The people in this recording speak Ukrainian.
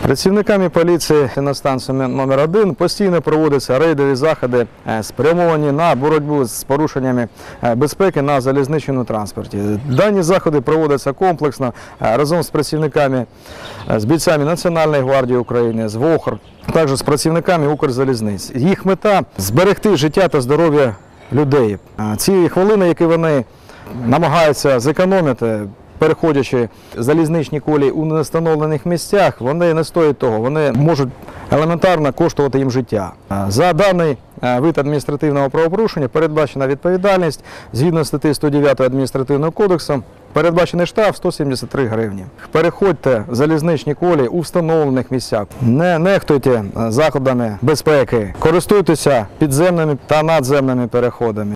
Працівниками поліції на станції номер 1 постійно проводяться рейдові заходи, спрямовані на боротьбу з порушеннями безпеки на залізничному транспорті. Дані заходи проводяться комплексно разом з працівниками, з бійцями Національної гвардії України, з ВОХР, також з працівниками Укрзалізниць. Їх мета – зберегти життя та здоров'я людей. Ці хвилини, які вони намагаються зекономити, переходячи залізничні колії у невстановлених місцях, вони не стоять того, вони можуть елементарно коштувати їм життя. За даний вид адміністративного правопорушення передбачена відповідальність, згідно статті 109 Адміністративного кодексу, передбачений штраф 173 гривні. Переходьте залізничні колії у встановлених місцях. Не нехтуйте заходами безпеки, користуйтеся підземними та надземними переходами.